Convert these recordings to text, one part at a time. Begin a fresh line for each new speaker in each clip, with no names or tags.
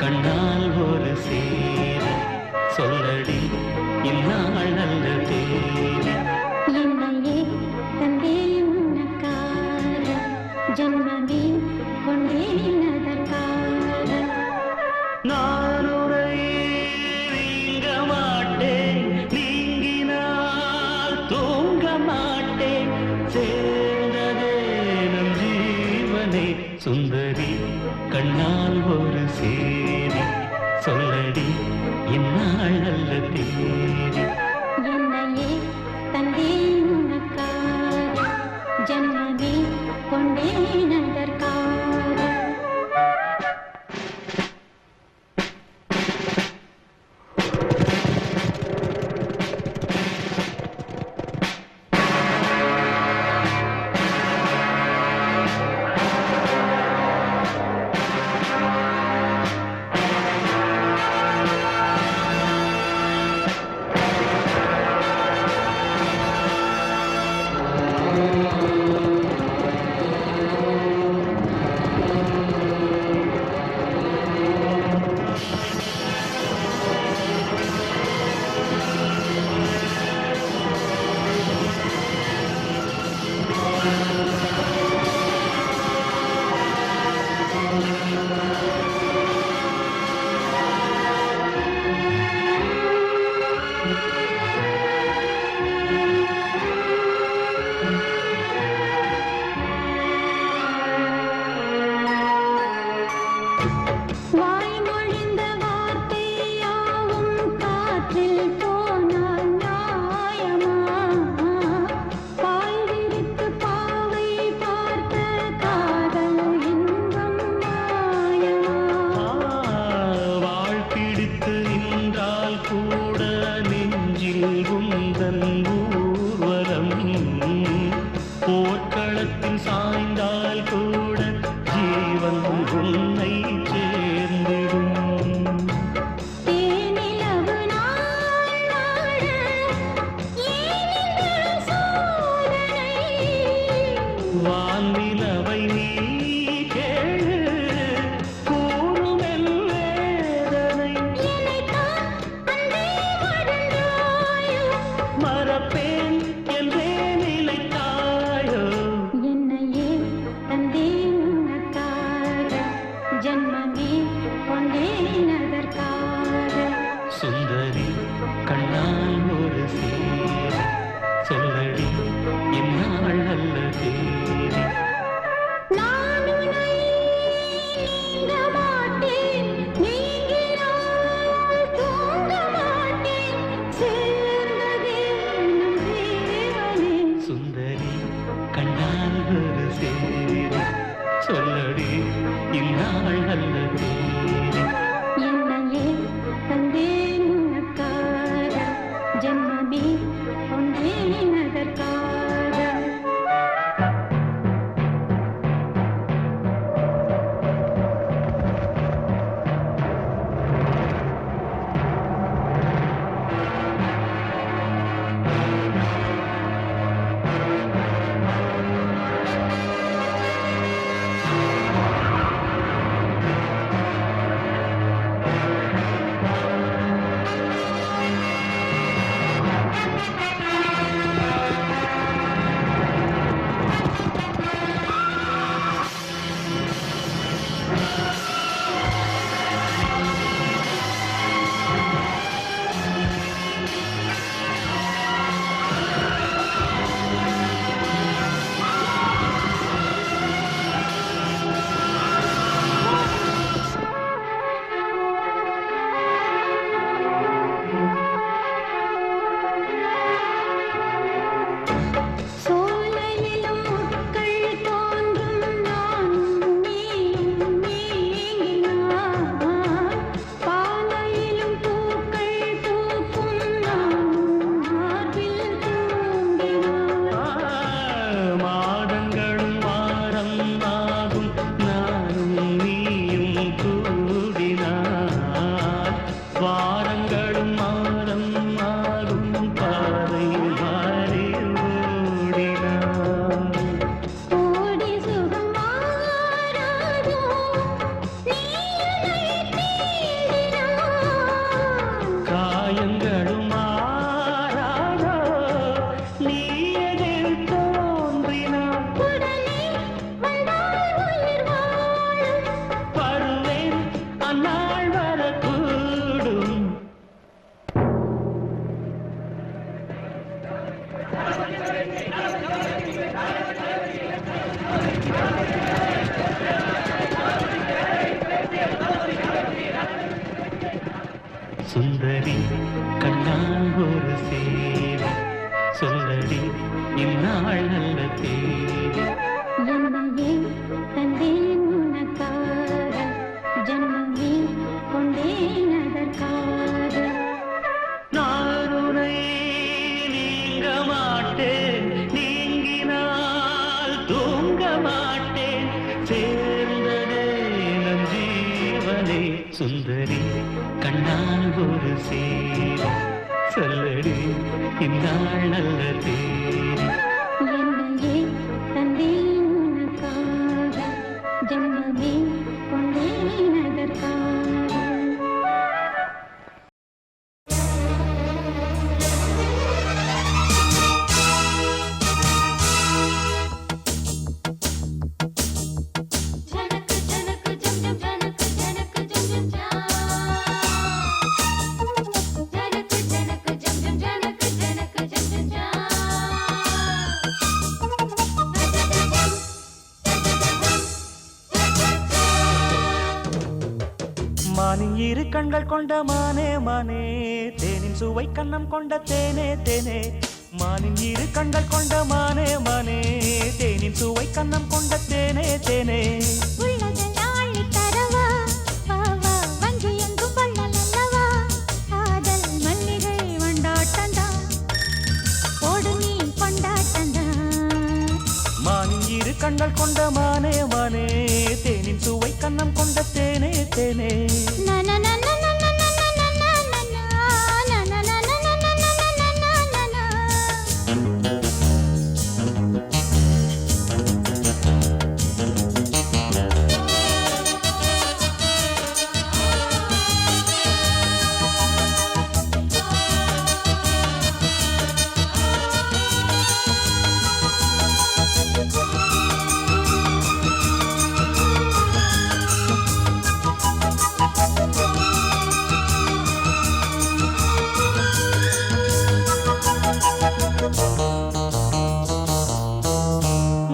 கண்ணால் ஒரு சேர சொல்லடி இந்நாள் நல்ல தேதி.
என்னையே தந்தே உனக்காக ஜன்மமே கொண்டேன் அதற்காக.
நான் உரை நீங்க மாட்டேன், நீங்கினால் தூங்க மாட்டேன். சேர்ந்ததே நம் ஜீவனே சுந்தரி, கண்ணால் ஒரு சேரி சொல்லடி இந்நாள் நல்ல தேதி.
என்னையே தந்தே உனக்காக ஜன்மமே கொண்டேன் அதற்காக. வாய்மொழிந்த வார்த்தை யாவும் காற்றில் போனால் நியாயமா? பாய் விரித்து பாவை பார்த்த காதல் இன்பம் மாயமா?
வாழ்பிடித்து நின்றால் கூட நெஞ்சில் உந்தன் ஊர்வலம், போர்க்களத்தில் சாய்ந்தால் கூட ஜீவன் உன்னை சேர்ந்திடும்.
தேனிலவு நாள்
சுந்தரி கண்ணால் ஒரு சேவை சொல்லடி இந்நாள் நல்ல தேவை.
என்னையே தந்தேன் உனக்காக ஜன்மமே கொண்டேன் அதற்காக.
நான் உன்னை நீங்க மாட்டேன், நீங்கினால் தூங்க மாட்டேன், சேர்ந்ததே நம் ஜீவனே. சுந்தரி கண்ணால் ஒரு சேவை சொல்லடி இந்நாள் நல்ல தேவை.
என்னையே தந்தேன் உனக்காக ஜன்மமே கொண்டேன் அதற்காக. ஜனக்கு ஜனக்கு ஜம் ஜம் ஜனக்கு ஜனக்கு ஜம் ஜம் ஜா. ஜனக்கு ஜனக்கு ஜம் ஜம் ஜனக்கு ஜனக்கு ஜம் ஜம் ஜா.
மானின் இரு கண்கள் கொண்ட மானே மானே, தேனின் சுவை கண்ணம் கொண்ட தேனே தேனே. மானின் இரு கண்கள் கொண்ட மானே மானே, தேனின் சுவை கண்ணம் கொண்ட தேனே தேனே.
உள்ளதெல்லாம் அள்ளித் தரவா, வா வா வஞ்சி எங்கும் வள்ளல் அல்லவா. காதல் மல்லிகை வண்டாட்டந்தான், போடு நீ கொண்டாட்டந்தான்.
மானின் இரு கண்கள் கொண்ட மானே மானே, தேனின் சுவை கண்ணம் கொண்ட தேனே தேனே.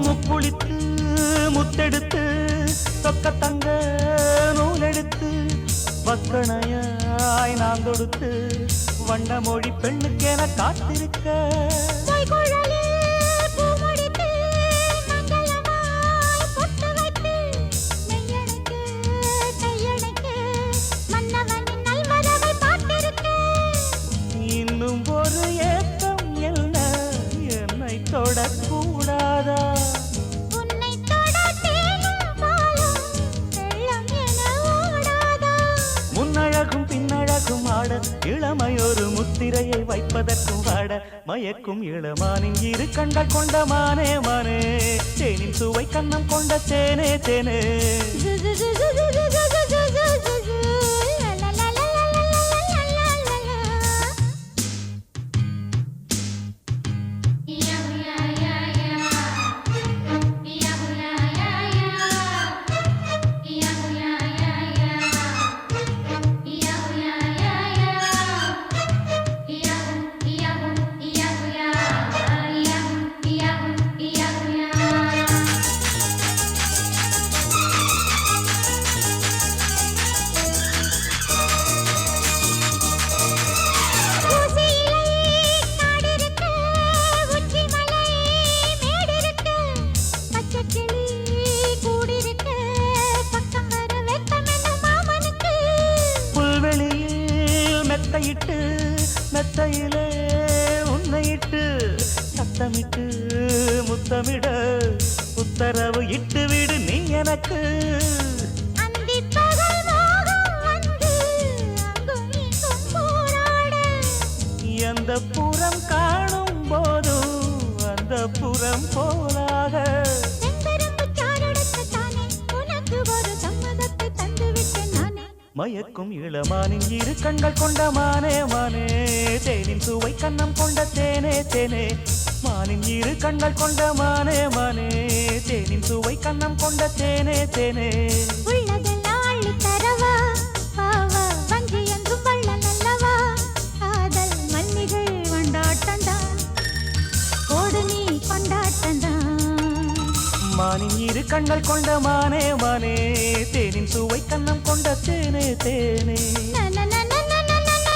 முப்புளித்து முத்தெடுத்து தொக்க தங்க நூலெடுத்து வக்கணையாய் நான் தொடுத்து வண்ண மொழி பெண்ணுக்கென காத்திருக்க.
கைக்குழலில் பூமுடித்து, மங்களமாய் பொட்டு வைத்து, மெய்யணைக்கு, கையணைக்கு, மன்னவனின் நல்வரவை பார்த்திருக்க.
இன்னும் ஒரு ஏக்கம் என்ன, என்னை தொடக்கூடாதா?
உன்னை தொட தேனும் பாலும் வெள்ளம் என ஓடாதா?
முன்னழகும் பின்னழகும் ஆட, இளமையொரு முத்திரையை வைப்பதற்கும் ஆட, மயக்கும் இளமானின் இரு கண்கள் கொண்ட மானே மானே, தேனின் சுவை கண்ணம் கொண்ட தேனே தேனே.
ஜு ஜு ஜு ஜு ஜு ஜு ஜு ஜு ஜு ஜு ஜு ஜு. லா லா லா லா லா லா லா லா லா லா.
புல்வெளியில் மெத்தையிட்டு மெத்தையிலே உன்னையிட்டு சத்தமிட்டு முத்தமிட உத்தரவு இட்டு விடு நீ எனக்கு. எந்த புறம் காணும் போதும் அந்த புறம் போலாக. மயக்கும் இளமானின் இரு கண்கள் கொண்ட மானே மானே, தேனின் சுவை கண்ணம் கொண்ட தேனே தேனே. மானின் இரு கண்கள் கொண்ட மானே மானே, தேனின் சுவை கண்ணம் கொண்ட தேனே தேனே.
உள்ளதெல்லாம் அள்ளித் தரவா, வா வா வஞ்சி எங்கும் வள்ளல் அல்லவா. காதல் மல்லிகை வண்டாட்டந்தான், போடு நீ கொண்டாட்டந்தான்.
மானின் இரு கண்கள் கொண்ட மானே மானே, தேனின் சுவை கண்ணம் கொண்ட தேனே தேனே.
ந ந ந ந ந ந ந ந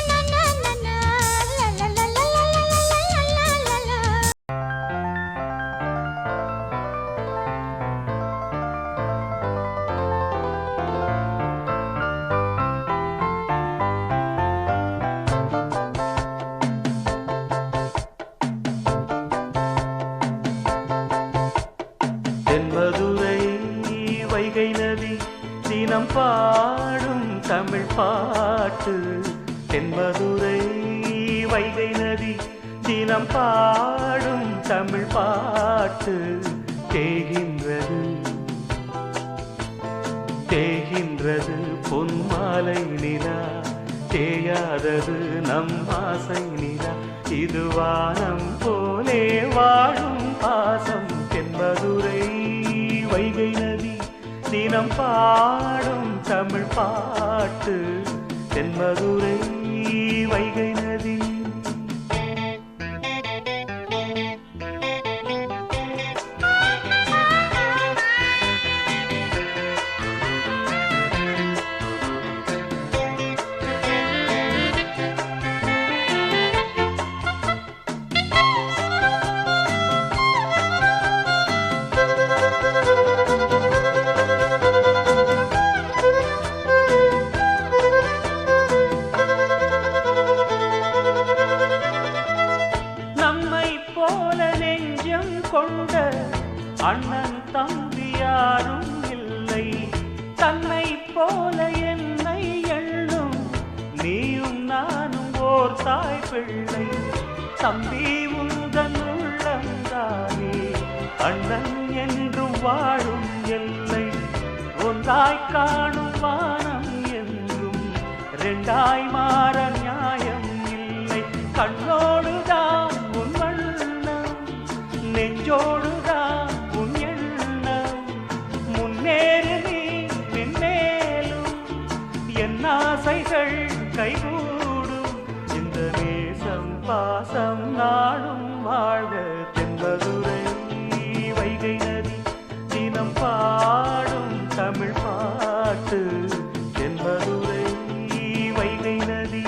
பாடும் தமிழ் பாட்டு தென்மதுரை வைகை நதி தினம் பாடும் தமிழ் பாட்டு தேகின்றது தேகின்றது பொன்மாலை நிலா தேயாதது நம் ஆசை நிலா இது வானம் போலே வாழும் பாசம் தென்மதுரை வைகை நதி தினம் பாடும் தமிழ் பாட்டு தென்மதுரை வைகை நதி கொண்ட அண்ணன் தம்பி யாரும் இல்லை தன்னை போல என்னை எண்ணும் நீயும் நானும் ஓர் தாய் பிள்ளை தம்பி உந்தன் உள்ளந்தானே அண்ணன் என்றும் வாழும் எல்லை ஒன்றாய் காணும் வானம் என்றும் ரெண்டாய் மாற நியாயம் இல்லை கண்ணோடுதான் உன் வண்ணம் நெஞ்சோடுதான் உன் எண்ணம் முன்னேறு நீ மென்மேலும் என் ஆசைகள் கைகூடும் இந்த நேசம் பாசம் நாளும் வாழ்க தென்மதுரை வைகை நதி தினம் பாடும் தமிழ் பாட்டு தென்மதுரை வைகை நதி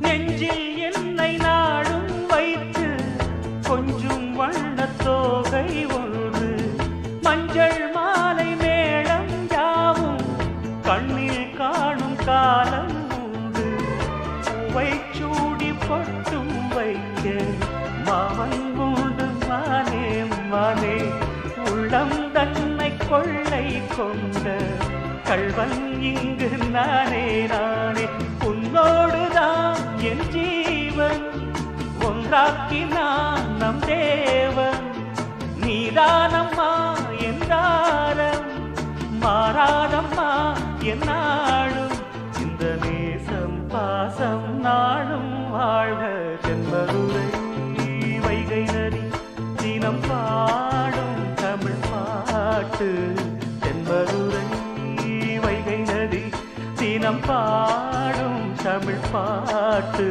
நெஞ்சில் என்னை நாடும் வைத்து கொஞ்சம் வண்ணத்தோகை ஒன்று மஞ்சள் மாலை மேளம் யாவும் கண்ணில் காணும் காலம் உண்டு பூவை சூடி பொட்டும் வைக்க மாமன் உண்டு மானே மானே உள்ளம் தன்னை கொள்ளை கொண்ட கள்வன் இங்கு நானே நானே உன்னோடுதான் என் ஜீவன் ஒன்றாக்கினான் நம் தேவன் நீதானம்மா என் தாரம் மாறாதம்மா என் நாளும் இந்த நேசம் பாசம் நாளும் வாழ்க தென்மதுரை வைகை நதி தினம் பாடும் தமிழ் பாட்டு தென்மதுரை வைகை நதி தினம் பாடும் தமிழ் பாட்டு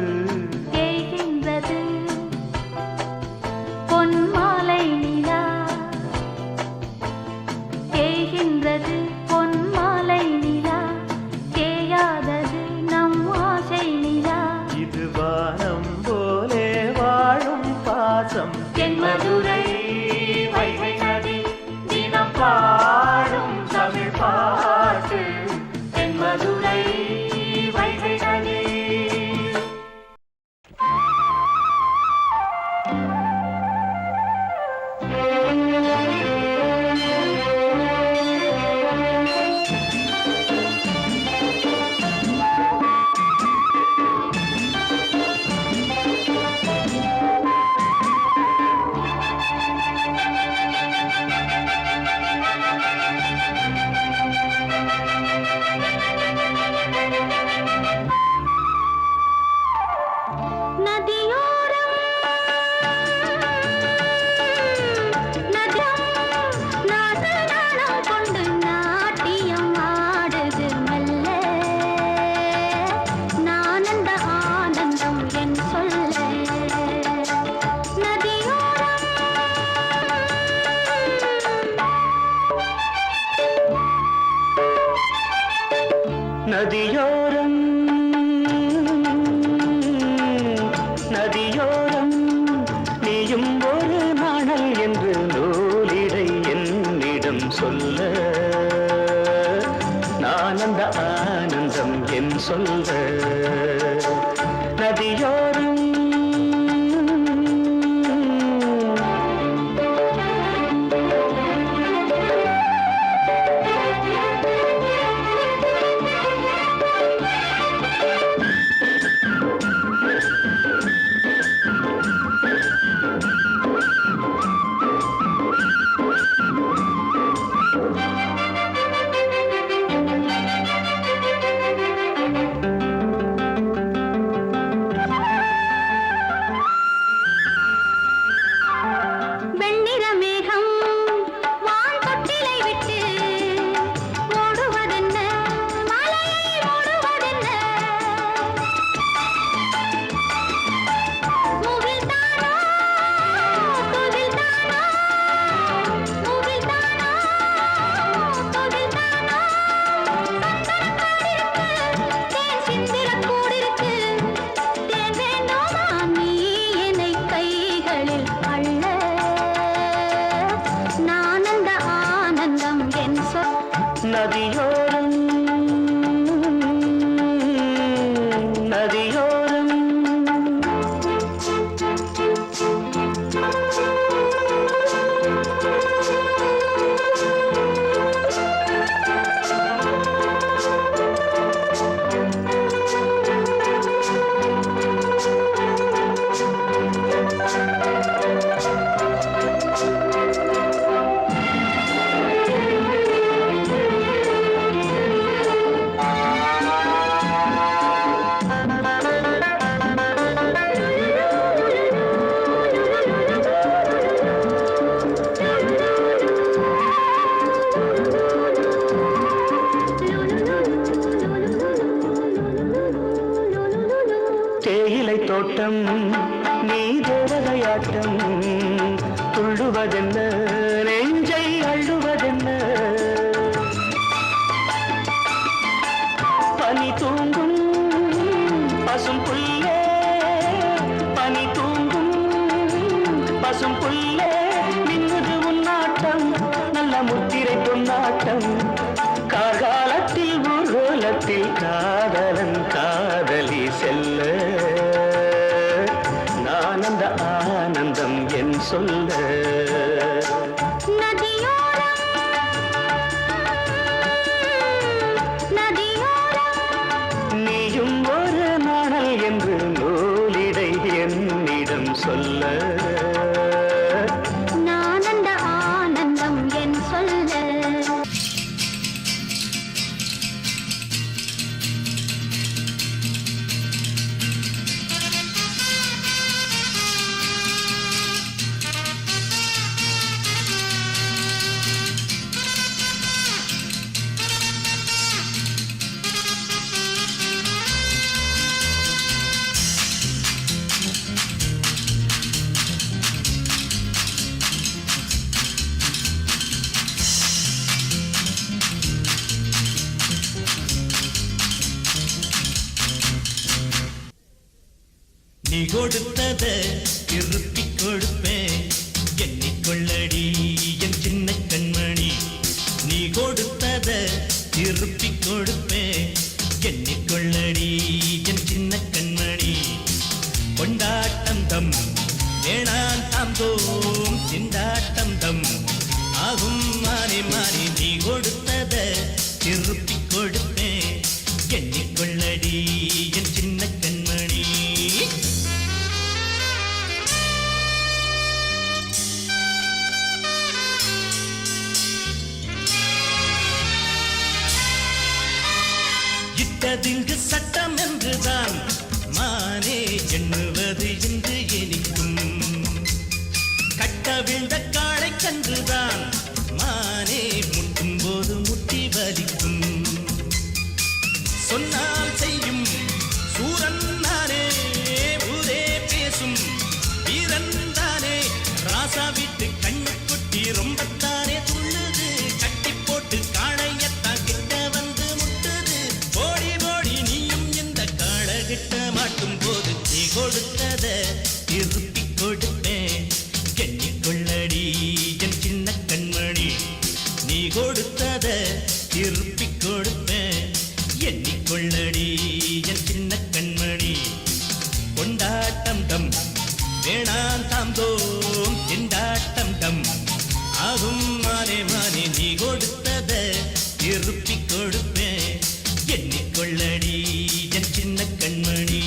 தேய்கின்றது பொன்மாலை நிலா தேய்கின்றது பொன்மாலை நிலா தேயாதது நம் ஆசை நிலா
இது வானம் போலே வாழும் பாசம் தென்மதுரை வைகை நதி தினம் பாடும் தமிழ் பாட்டு தென்மதுரை வைகை நதி நதியோரம் நதியோரம் நீயும் ஒரு நாணல் என்று நூலிடை என்னிடம் சொல்ல நான் அந்த ஆனந்தம் என் சொல்ல நதியோரம் நதியோரம் நதியோரம் தேயிலை தோட்டம் நீ தேவதையாட்டம் துள்ளுவதென்ன நெஞ்சை அள்ளுவதென்ன பனி தூங்கும் பசும் புல்லே பனி தூங்கும் பசும் புல்லே மின்னுது உன்னாட்டம் நல்ல முத்திரை பொன்னாட்டம் காகாலத்தில் ஊர்வலத்தில் காதலன் காதலி செல்ல நான் அந்த ஆனந்தம் என் சொல்ல
நதியோரம் நதியோரம்
நீயும் ஒரு நாணல் என்று நூலிடை என்னிடம் சொல்ல
நான் அந்த ஆனந்தம் என் சொல்ல
நீ கொடுத்தத திருப்பிக் கொடுப்பேன் எண்ணிக்கொள்ளடி என் சின்ன கண்மணி நீ கொடுத்தத திருப்பிக் கொடுப்பேன் எண்ணிக்கொள்ளடி என் சின்ன கண்மணி கொண்டாட்டம் தம் வேணான் தாம் தோம் திண்டாட்டம் தம் ஆகும் மாறி மாறி நீ கொடுத்தத திருப்பிக் கொடுப்பேன் எண்ணிக்கொள்ளடி என் சின்ன கண்மணி இட்டதிங்கு சட்டம் என்றுதான் மானே எண்ணுவது என்று எனிக்கும் கட்டவிழ்ந்த காளை கன்றுதான் மானே முட்டும் போது முட்டி வலிக்கும் சொன்னால் செய்யும் சூரன் தானே ஊரே பேசும் வீரன் தானே ராசா விட்டு கண்ணு குட்டி ரொம்பத்தானே துள்ளுது கட்டி போட்டு காளையத்தான் கிட்ட வந்து முட்டுது ஓடி கொடுத்தத திருப்பி கொடுப்பேன் எண்ணிக்கொள்ளடி என் சின்ன கண்மணி நீ கொடுத்தத திருப்பி கொடுப்பேன் எண்ணிக்கொள்ளடி என் சின்ன கண்மணி கொண்டாட்டம் டம் வேணாம் தாம் தோம் திண்டாட்டம் டம் ஆகும் மானே மானே நீ கொடுத்தத திருப்பி கொடுப்பேன் எண்ணிக்கொள்ளடி என் சின்ன கண்மணி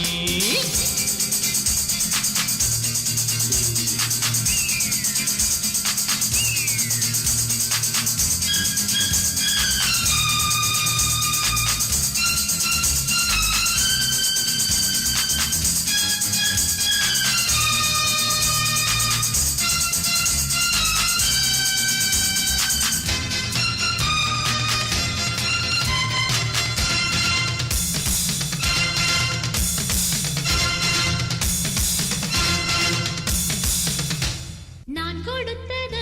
நான் கொடுத்தத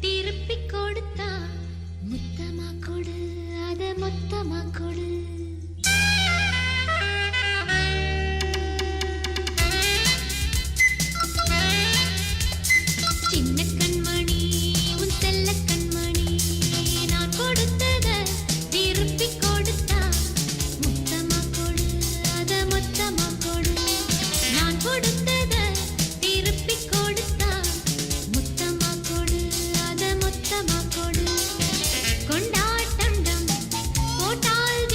திருப்பி கொடுத்தா முத்தமா கொடு அத மொத்தமா கொடு சின்ன கண்மணி உன் செல்ல கண்மணி நான் கொடுத்தத திருப்பி கொடுத்தா முத்தமா கொடு அத மொத்தமா கொடு நான் கொடுத்தத திருப்பி கொடுத்தா முத்தமா கொடு அத மொத்தமா கொடு கொண்டாட்டம் டம் போட்டால்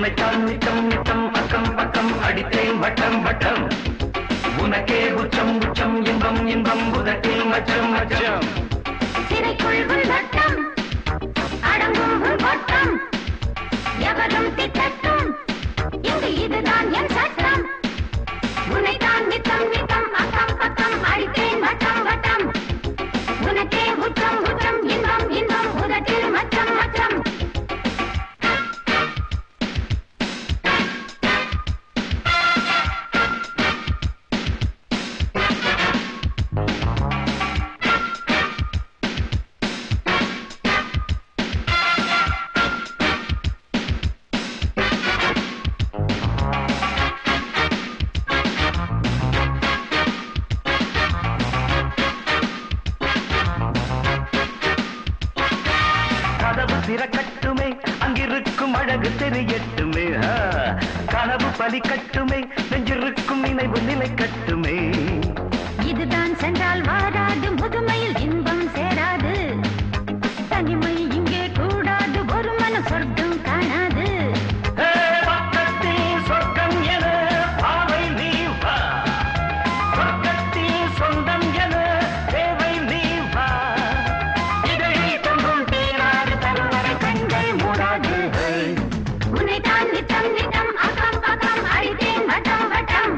உன்னைத்தான் நித்தம் நித்தம் அக்கம் பக்கம் அடித்தேன் வட்டம் வட்டம் உனக்கே உச்சம் உச்சம் இன்பம் இன்பம் உதட்டில் மச்சம் மச்சம்
சிறைக்குள் வட்டம் அடங்கும் வட்டம் எவரும் திட்டட்டும் இங்கு இதுதான் என் சட்டம் உன்னைத்தான் நித்தம் நித்தம் அக்கம் பக்கம் அடித்தேன் வட்டம் வட்டம் உனக்கே உச்சம் உச்சம் இன்பம் இன்பம் உதட்டில் மச்சம் மச்சம்
திறக்கட்டுமே அங்கிருக்கும் அழகு தெரியட்டுமே கனவு பலிக்கட்டுமே நெஞ்சிருக்கும் நினைவு நிலை கட்டுமே
இதுதான் சென்றால் வாராது முதுமையில் இன்பம் சேராது தனிமை இங்கே கூடாது ஒரு மன சொர்க்கம் காணாது
பக்கத்தில் சொர்க்கம் என பாவை நீ வா சொர்க்கத்தில் சொந்தம் என தேவை நீ வா இதை தங்கும் தேனாறு தருவரை கண்கள் மூடாது
உன்னைத்தான் நித்தம் நித்தம் அக்கம் பக்கம் அடித்தேன் வட்டம் வட்டம்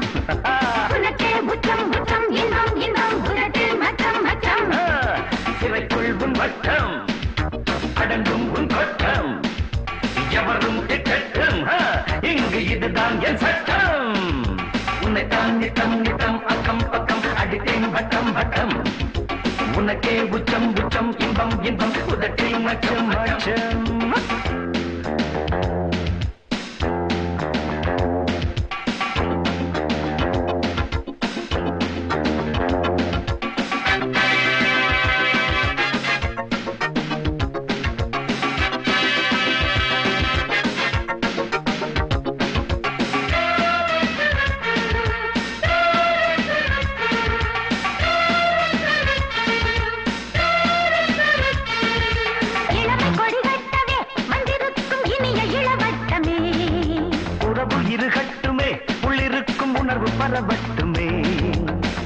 உனக்கே உச்சம் உச்சம் இன்பம் இன்பம் உதட்டில் மச்சம் மச்சம்
சிறைக்குள் உன் வட்டம் அடங்கும் உன் கொட்டம் எவரும் திட்டட்டும் இங்கு இதுதான் என் சட்டம் உன்னைத்தான் நித்தம் நித்தம் அக்கம் பக்கம் அடித்தேன் வட்டம் வட்டம் உனக்கே உச்சம் உச்சம் இன்பம் இன்பம் உதட்டில் மச்சம் மச்சம்
இளமை கொடி கட்டவே வந்திருக்கும் இனிய இளவட்டமே
உறவு இருகட்டுமே உள்ளிருக்கும் உணர்வு பரவட்டுமே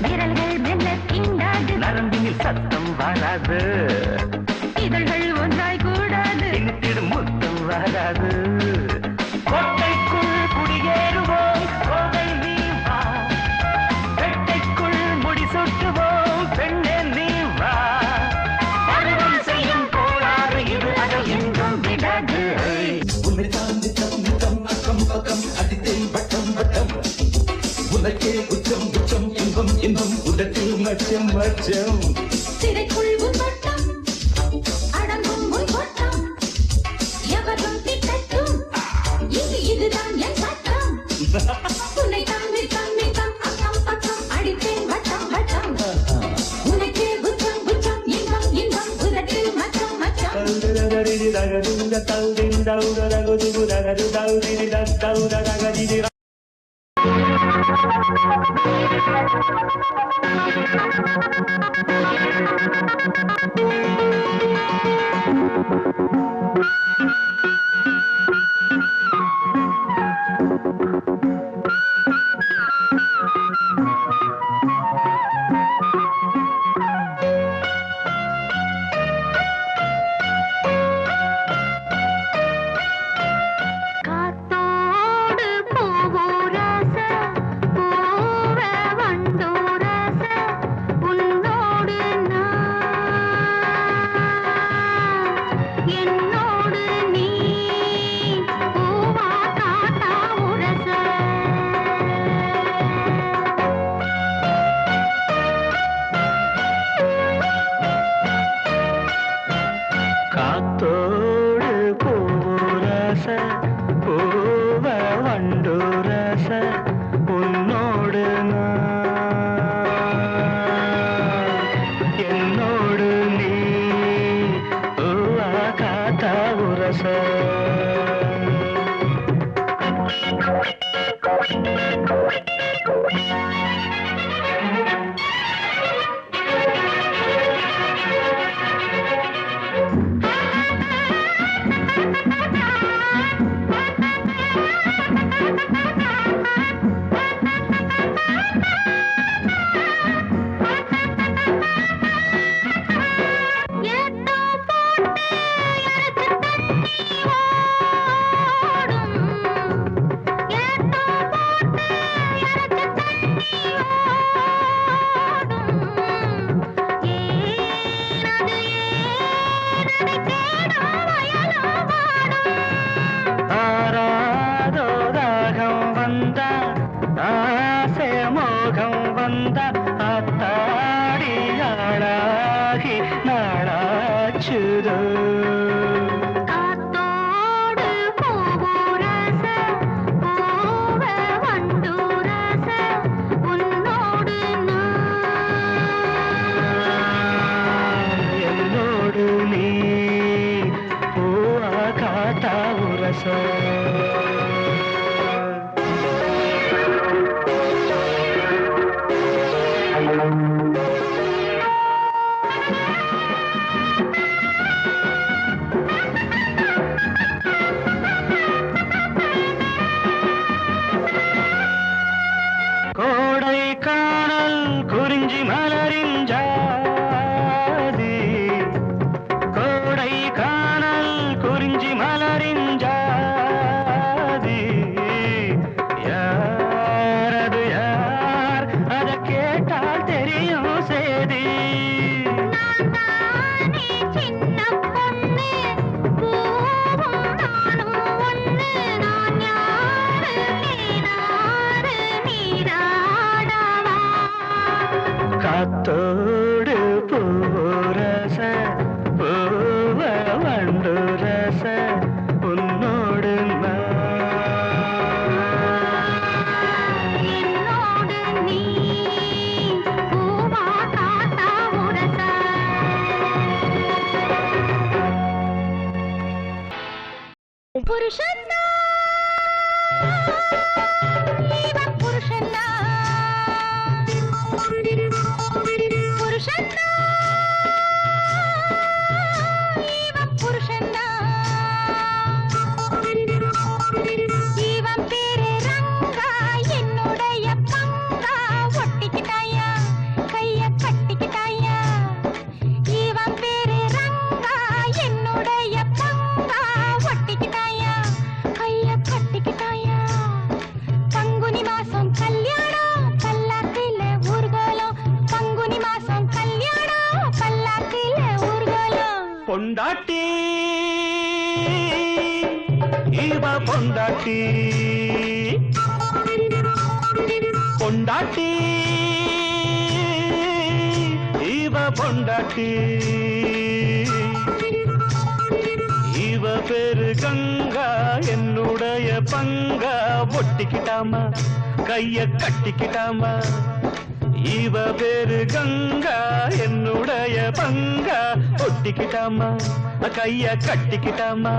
விரல்கள் மெல்ல தீண்டாது
நரம்பினில் சத்தம் வராது
இதழ்கள் ஒன்றாய் கூடாது
இழுத்திடும் முத்தம் வராது கோட்டைக்குள் குடியேறுவோம் கோதை நீ வா பெட்டைக்குள் முடி சுட்டுவோம் பெண்ணே நீ வா பருவம் செய்யும் கோளாறு இது அதை என்றும் விடாது
உன்னைத்தான் நித்தம் நித்தம் அக்கம் பக்கம் அடித்தேன் வட்டம் வட்டம் உனக்கே உச்சம் உச்சம் இன்பம் இன்பம் உதட்டில் மச்சம் மச்சம்
சிறைக்குள் வட்டம் அடங்கும் வட்டம் எவரும் திட்டட்டும் இங்கு இதுதான் என் சட்டம் உன்னைத்தான் நித்தம் நித்தம் அக்கம் பக்கம் அடித்தேன் வட்டம் வட்டம் உனக்கே உச்சம் உச்சம் இன்பம் இன்பம் உதட்டில் மச்சம் மச்சம் காத்தோடு பூவோரச பூவ வண்டோரச உன்னோடு என்னோடு நீ பூவா காத்தா உரச
காத்தோடு பூரச பூவ வண்டுரச உன்னோடு என்னோடு நீ பூவா காத்தா உரச
Thank you.
பாடுதோ
காத்தோடு பூவுரச பூவ வண்டுரச உன்னோடு
என்னோடு நீ பூவா காத்தா உரச கோடை காணல் குறிஞ்சி மலரின் ஜாதி கோடை காணல் குறிஞ்சி மலரின் ஜாதி யாரது யார் அத கேட்டால் தெரியும் சேதி
நானே சின்ன பொண்ணு பூவும் நானும் ஒண்ணு நான் யாரு நீராடு நீராடவா
காத்தோடு பூரச பூவ வண்டுரச உன்னோடு
என்னோடு நீ பூவா காத்தா உரச புருஷன்னா இவன் புருஷன்னா புருஷன்னா இவன் புருஷன்னா இவன் பேரு ரங்கா என்னுடைய பங்கா ஒட்டிக்கிட்டாயா கைய கட்டிக்கிட்டாயா இவன் பேரு ரங்கா என்னுடைய பங்கா ஒட்டிக்கிட்டாயா கைய கட்டிக்கிட்டாயா பங்குனி மாசம் கல்யாணம் பல்லாக்கில ஊர்கோலம் பங்குனி மாசம் கல்யாணம் பல்லாக்கில ஊர்கோலம்
பொண்டாட்டி இவ பொண்டாட்டி பொண்டாட்டி இவ பொண்டாட்டி இவ பேரு கங்கா என்னுடைய பங்கா ஒட்டிக்கிட்டாமா கைய கட்டிக்கிட்டாமா இவ பேரு கங்கா என்னுடைய பங்கா ஒட்டிக்கிட்டாமா கைய கட்டிக்கிட்டாமா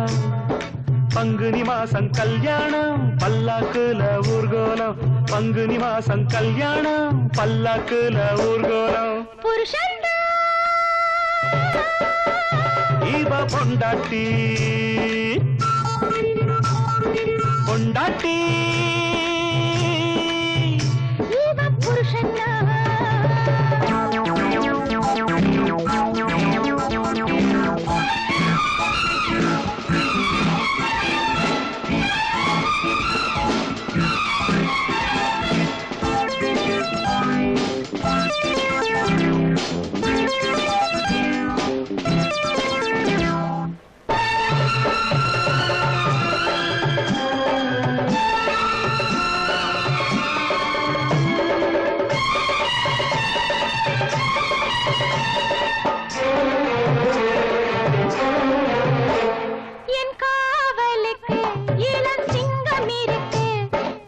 பங்குனி மாசம் கல்யாணம் பல்லாக்குல ஊர்கோலம் பங்குனி மாசம் கல்யாணம் பல்லாக்குல ஊர்கோலம்
புருஷன்டா
இவ பொண்டாட்டி பொண்டாட்டி
இவன் புருஷன்டா என் காவலுக்கு இளம் சிங்கம் இருக்கு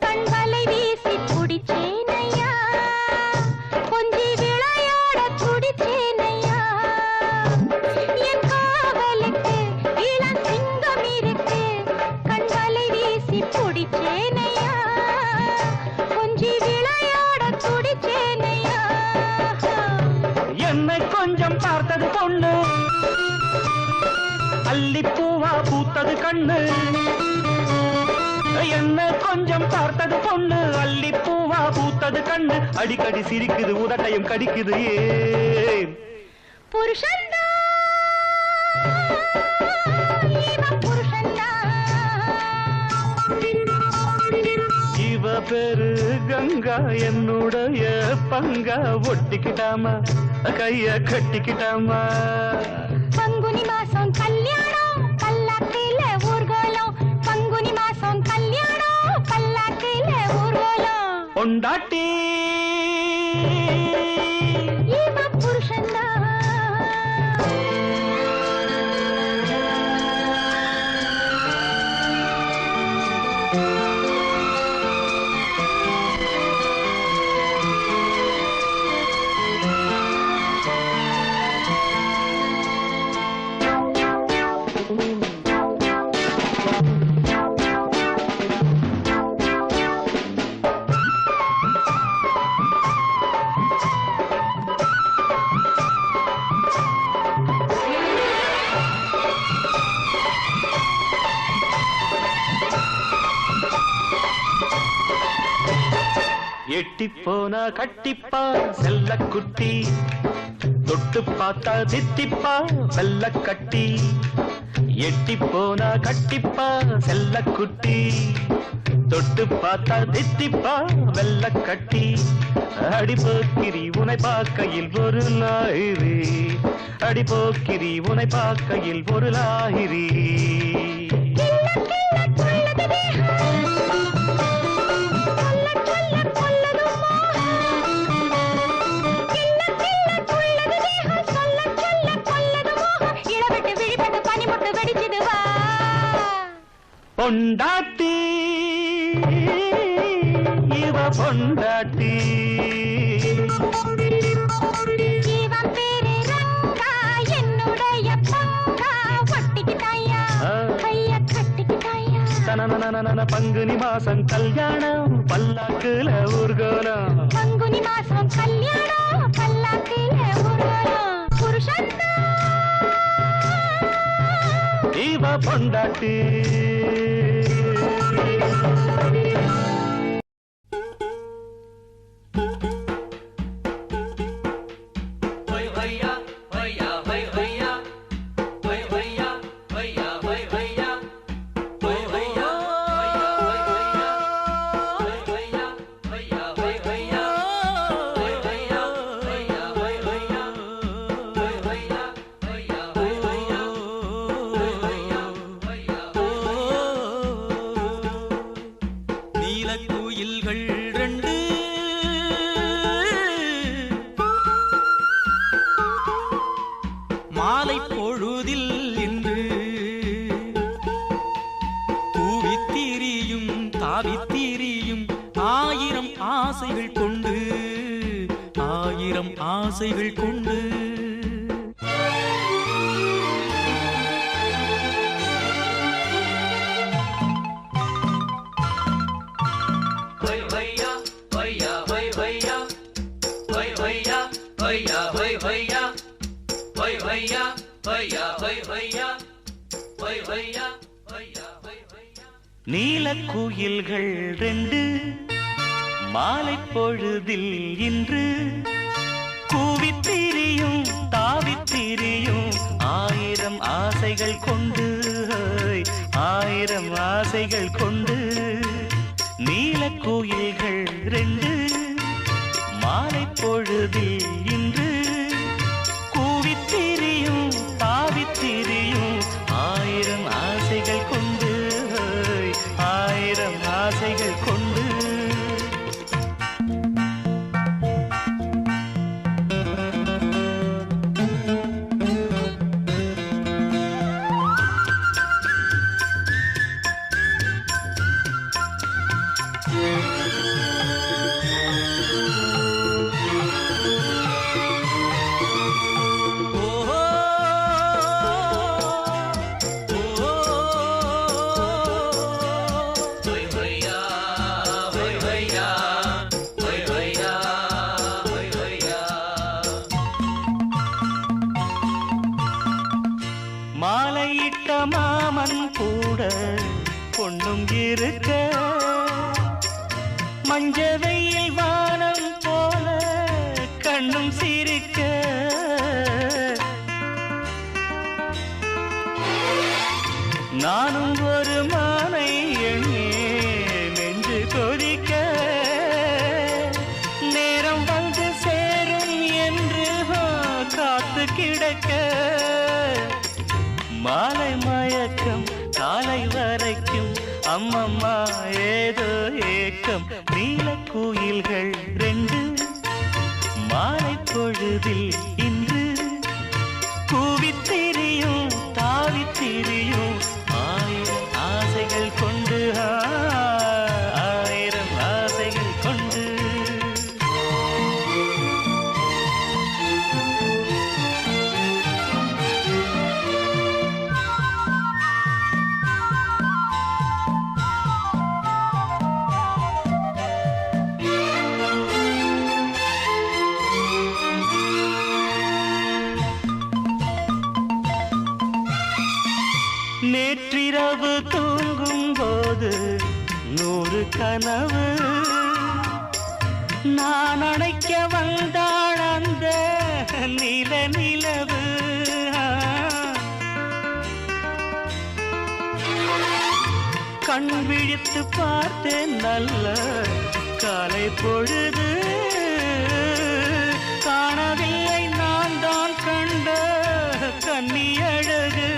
கண் வலை வீசி குடிச்சேனையா கொஞ்சி விளையாட குடிச்சேனையா என் காவலுக்கு இளம் சிங்கம் இருக்கு கண் வலை வீசி குடிச்சேனையா கொஞ்சி விளையாட குடிச்சேனையா
என்னை கொஞ்சம் பார்த்தது பொண்ணு அல்லிப்பூவா பூத்தது கண்ணு என்ன கொஞ்சம் பார்த்தது பொண்ணு அல்லிப்பூவா பூத்தது கண்ணு அடிக்கடி சிரிக்குது உதட்டையும் கடிக்குது ஏன்
புருஷன்டா இவன் புருஷன்டா
இவ பேரு கங்கா என்னுடைய பங்கா ஒட்டிக்கிட்டாமா கைய கட்டிக்கிட்டாமா
பங்குனி மாசம் கல்யாணம் பல்லாக்கில ஊர்கோலம் பங்குனி மாசம் கல்யாணம் பல்லாக்கில ஊர்வலம்
பொண்டாட்டி
இவன் புருஷன்தான்
எட்டி போனா கட்டிப்பா செல்ல குட்டி தொட்டு பார்த்தா தித்திப்பா வெள்ள கட்டி எட்டி போனா கட்டிப்பா செல்ல குட்டி தொட்டு பார்த்தா தித்திப்பா வெள்ள கட்டி அடிபோக்கிரி உனை பார்க்கையில் ஒரு லாயிரி அடிபோக்கிரி உனை பார்க்கையில் ஒரு லாயிரி பொண்டாட்டி இவ பொண்டாட்டி
இவன் பேரு ரங்கா என்னுடைய பங்கா ஒட்டிக்கிட்டாயா கைய கட்டிக்கிட்டாயா
தனனனனன பங்குனி மாசம் கல்யாணம் பல்லாக்குல ஊர்கோலம்
பங்குனி மாசம் கல்யாணம் பல்லாக்குல ஊர்வலம் புருஷத்தா
இவ பொண்டாட்டி
மாலை பொழுதில் இன்று கூவித்தீரியும் தாவித்தீரியும் ஆயிரம் ஆசைகள் கொண்டு ஆயிரம் ஆசைகள் கொண்டு
நீலக்குயில்கள் ரெண்டு மாலை பொழுதில் இன்று கூவித்திரியும் தாவித்திரியும் ஆயிரம் ஆசைகள் கொண்டு ஆயிரம் ஆசைகள் கொண்டு நீலக்குயில்கள் ரெண்டு மாலை பொழுதில் இன்று கூவித்திரியும் தாவித்திரியும் ஆயிரம் ஆசைகள் கொண்டு ஆயிரம் ஆசைகள் கொண்டு மாலையிட்ட மாமன் கூட பொண்ணும் இருக்க மஞ்ச வெயில் வானம் போல கண்ணும் சிரிக்க நானும் ஒரு மானை எண்ணே நெஞ்சு கொதிக்க நேரம் வந்து சேரும் என்று காத்து கிடக்க மாலை மயக்கம் காலை வரைக்கும் அம்மம்மா ஏதோ ஏக்கம் நீலக்குயில்கள் ரெண்டு மாலை பொழுதில் இன்று கூவித்திரியும் தாவித்திரியும் ஆயிரம் ஆசைகள் கொண்டு ஆயிரம் ஆசைகள் கொண்டு நேற்றிரவு தூங்கும் போது 100 கனவு நான் அணைக்க வந்தாள் அந்த நிலவு கண் விழித்து பார்த்தேன் நல்ல காலை பொழுது காணவில்லை நான் தான் கண்ட கன்னி அழகு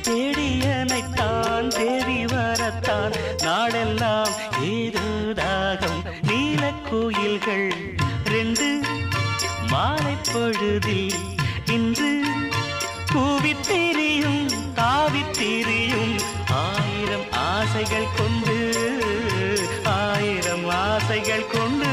தேடியனைத்தான் தேடி வரத்தான் நாடெல்லாம் ஏதோ தாகம் நீலக்குயில்கள் ரெண்டு மாலை பொழுதில் இன்று கூவித் திரியும் தாவித் திரியும் ஆயிரம் ஆசைகள் கொண்டு ஆயிரம் ஆசைகள் கொண்டு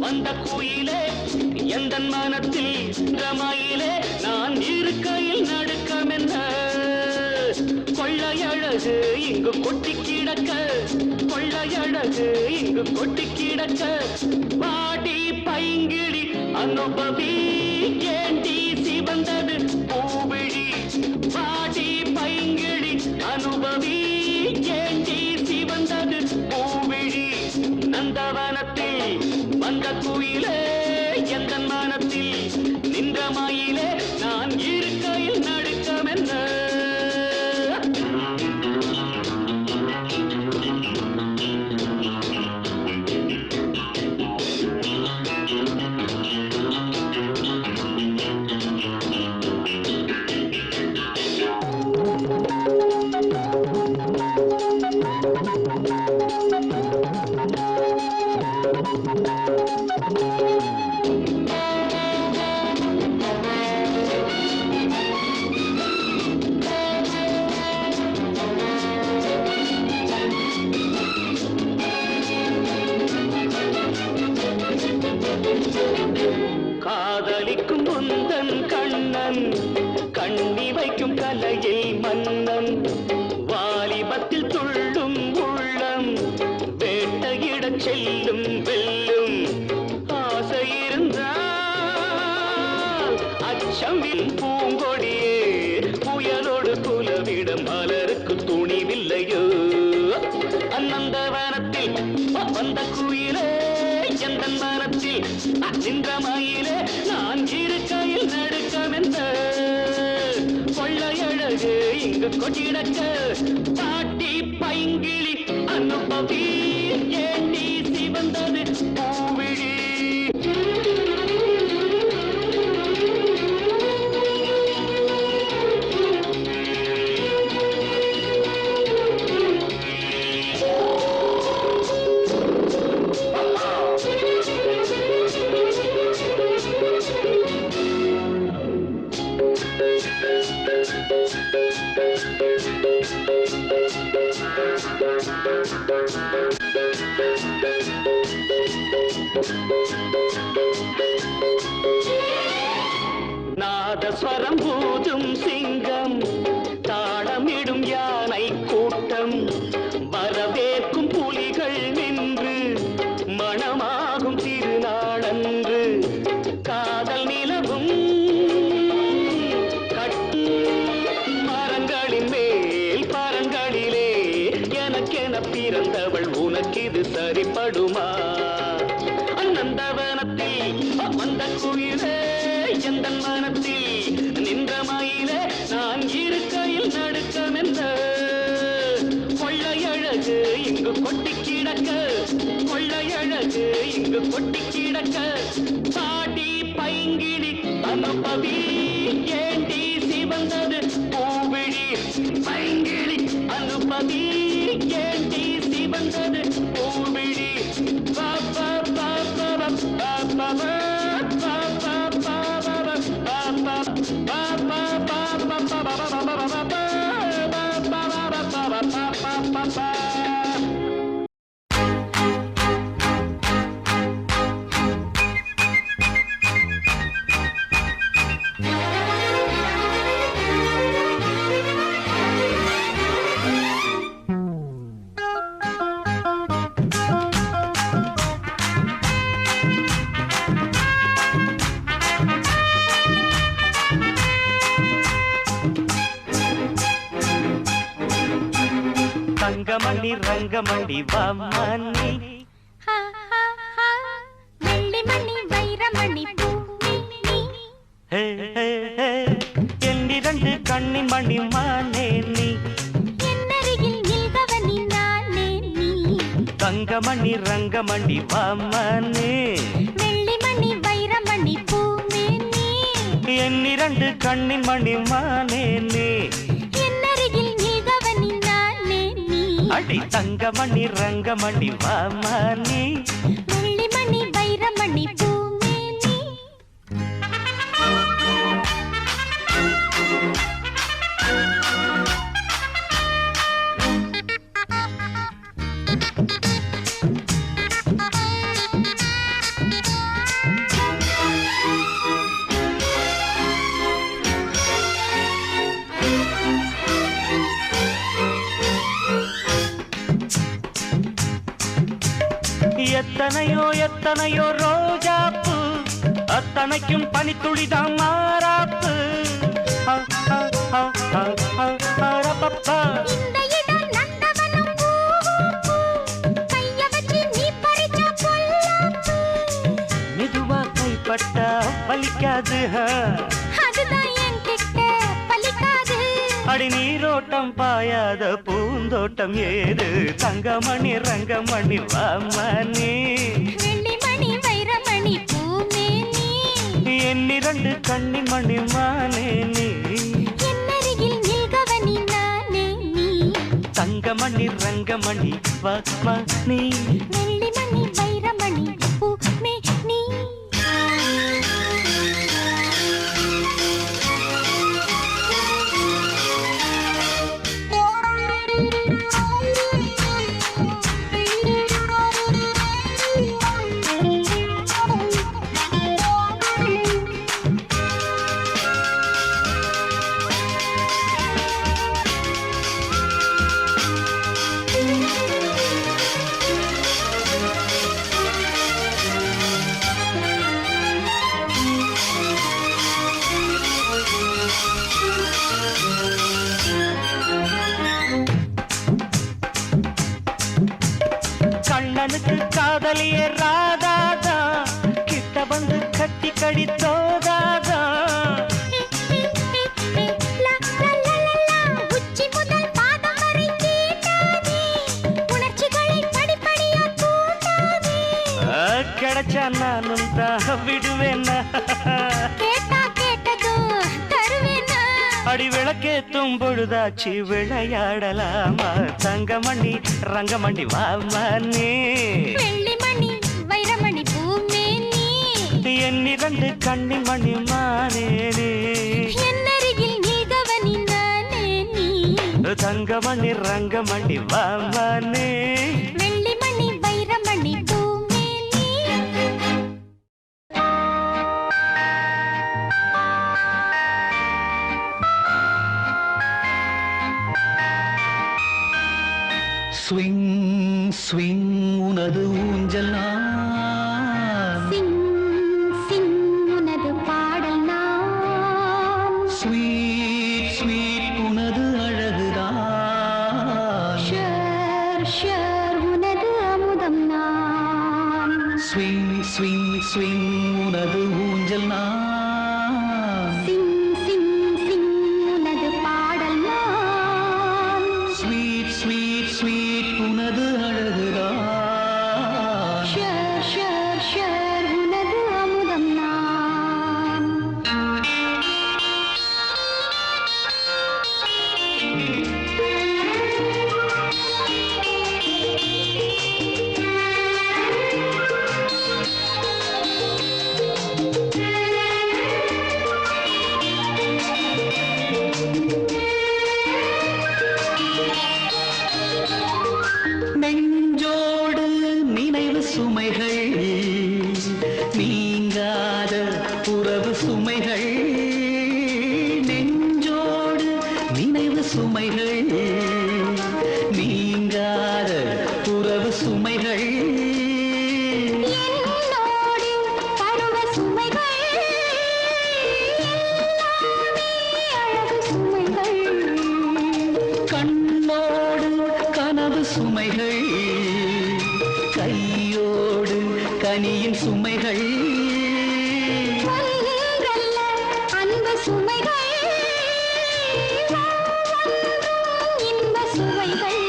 வந்த குயிலே எந்தன் மனத்தில் ரமாயிலே நான் இருக்கையில் நடுக்கமென்ன கொள்ளையழகு இங்கு கொட்டி கிடக்க கொள்ளையழகு இங்கு கொட்டி கிடக்க பாடி பைங்கிடி அனுபவி ஏண்டி சிவந்தது பூவிழி பாடி பைங்கிடி அனுபவி ஏண்டி சிவந்தது பூவிழி நந்தவனத்தில் வந்த குயிலே எந்தன் மனத்தில் நின்ற மயிலே நான் இருக்கையில் நடுக்கமென்ன காதலிக்கும் முந்தன் கண்ணன் கண்ணி வைக்கும் கலையில் மன்னன் வாலிபத்தில் துள்ளும் உள்ளம் வேட்டையிடச் செல்லும் வெல்லும் ஆசை இருந்தால் அச்சமில் பூங்கொடியே புயலோடு குலவிடம் மலருக்கு துணிவில்லையோ அநந்தவனத்தில் வந்த குயிலே எந்தன் மனத்தில் நின்ற மயிலே நான் இருக்கையில் நடுக்கமென்ற கொள்ளையழகு இங்கு கொட்டிடக்க பாட்டி பைங்கிளி அனுபவி ஏண்டி சிவந்தது பூவிழி நாதஸ்வரம் பூதும் சிங்கம் தாளமிடும் யானை கூட்டம் வரவேற்கும் புலிகள் நின்று மணமாகும் திருநாளன்று காதல் நிலவும் கட்டி மரங்களின் மேல் பரங்களிலே எனக்கென பிறந்தவள் உனக்கிது சரிப்படுமா அநந்தவனத்தில் வந்த குயிலே எந்தன் மனத்தில் நின்ற மயிலே நான் இருக்கையில் நடுக்கமென்ற கொள்ளையழகு இங்கு கொட்டி கிடக்க கொள்ளையழகு இங்கு கொட்டி கிடக்க பாடி பைங்கிடி அனுபவி ஏண்டி சிவந்தது பூவிழி பைங்கிடி அனுபவி ஏண்டி சிவந்தது பூவிழி பாப்பா பாப்பா பாப்பா தங்கமணி ரங்கமணி வாமணி
வெள்ளிமணி வைரமணி
என்னிரண்டு கண்ணின் மணி மானே நீ
என்னருகில் நில்பவனி நானே நீ
தங்கமணி ரங்கமணி வாமணி
வெள்ளிமணி வைரமணி பூமேனி
என்னிரண்டு கண்ணின் மணி மானே நீ
என்னருகில் நில்பவனி நானே நீ
அடி தங்கமணி ரங்கமணி வாமணி
வெள்ளிமணி வைரமணி பூமேனி
எத்தனையோ எத்தனையோ ரோஜாப்பு அத்தனைக்கும் பனித்துளிதான் மாறாப்பு
இந்த இடம் நந்தவனம் கைய வச்சு நீ பறிச்ச பொல்லாப்பு
மெதுவா கைப்பட்டா பலிக்காது
அதுதான் என் கிட்ட பலிக்காது
அடி நீரோட்டம் பாயாத பூந்தோட்டம் ஏது தங்கமணி ரங்கமணி வாமணி
வெள்ளிமணி வைரமணி பூமேனி
என்னிரண்டு கண்ணின் மணி மானே நீ
என்னருகில் நில்கவனி நானே நீ
தங்கமணி ரங்கமணி வாமணி
வெள்ளிமணி வைரமணி பூமேனி
கண்ணனுக்கு காதலிய ராதாதா கிட்ட வந்து கட்டி கடித்தோதாதா
உச்சி முதல் பாதம் வரை கேட்டாதே உணர்ச்சிகளை படிப்படியா தூண்டாதே
கிடைச்சா நானும் தான் விடுவேன்னா
கேட்டா கேட்டதும் தருவேனா
அடி விளக்கேத்தும் பொழுதாச்சு விளையாடலாமா தங்கமணி ரங்கமணி வாமணி
வெள்ளிமணி வைரமணி பூமேனி
என்னிரண்டு கண்ணின் மணி மானே நீ
என்னருகில் நில்கவனி நானே நீ
தங்கமணி ரங்கமணி வாமணி
வெள்ளிமணி வைரமணி பூமேனி
ஸ்விங் ஸ்விங் உனது ஊஞ்சல் நான்
சிங் சிங் உனது பாடல் நான்
ஸ்வீட் ஸ்வீட் உனது அழகுதான்
ஷர் ஷர் உனது அமுதம் நான்
ஸ்விங் ஸ்விங் ஸ்விங் உனது ஊஞ்சல் நான்
சிங் சிங் சிங் உனது பாடல் நான்
ஸ்வீட் ஸ்வீட் ஸ்வீட் உனது அழகுதான்
ஷர் ஷர் ஷர் உனது அமுதம் நான்
நெஞ்சோடு நினைவு சுமைகள் நீங்காத உறவு சுமைகள் நெஞ்சோடு நினைவு சுமைகள் நீங்காத உறவு சுமைகள்
என்னோடு பருவ சுமைகள் எல்லாமே அழகு சுமைகள்
கண்ணோடு கனவு
கனியின் சுமைகள்
ஒன்றல்ல அன்பு சுமைகள் ஒவ்வொன்றும் இன்ப சுவைகள்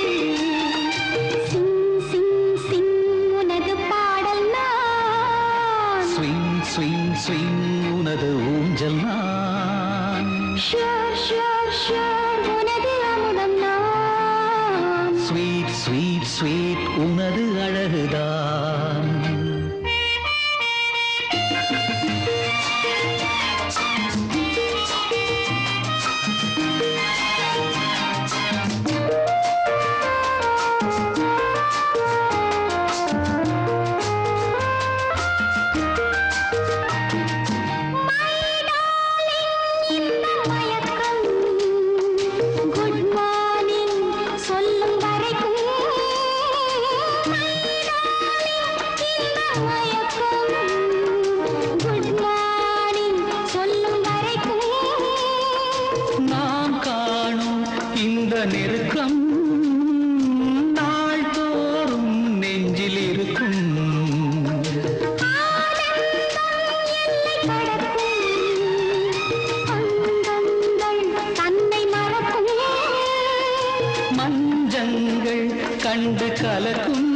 சிங் சிங் சிங் உனது பாடல் நான்
ஸ்விங் ஸ்விங் ஸ்விங் உனது ஊஞ்சல் நான்
ஷோர் ஷோர் ஷோர் உனது அமுதம் நான்
ஸ்வீட் ஸ்வீட் ஸ்வீட் உனது அழகுதான்
இந்த மயக்கம் குட் மார்னிங் சொல்லும் வரைக்கும் இந்த மயக்கம் குட் மார்னிங் சொல்லும் வரைக்கும்
நாம் காணும் இந்த நெருக்கம் நாள்தோறும் நெஞ்சில் இருக்கும்
தன்னை மறக்கும்
மஞ்சங்கள் கண்டு கலக்கும்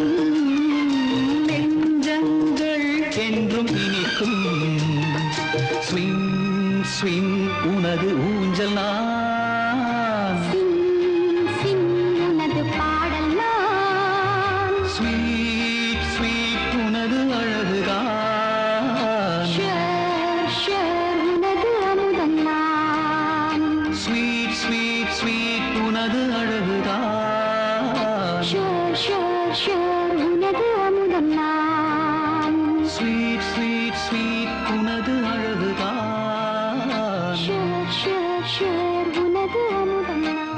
நெஞ்சங்கள் என்றும் இனிக்கும் ஸ்விங் ஸ்விங் உனது ஊஞ்சல் நான்
சிங் சிங் உனது பாடல் நான்
ஸ்வீட் ஸ்வீட் உனது அழகுதான்
ஷேர் ஷேர் உனது அமுதம் நான்
ஸ்வீட் ஸ்வீட் ஸ்வீட் உனது அழகுதான்
ஷேர் ஷேர் ஷேர் உனது அமுதம் நான்
ஸ்வீட் ஸ்வீட் ஸ்வீட் உனது அழகுதான்
ஷேர் ஷேர் ஷேர் உனது அமுதம் நான்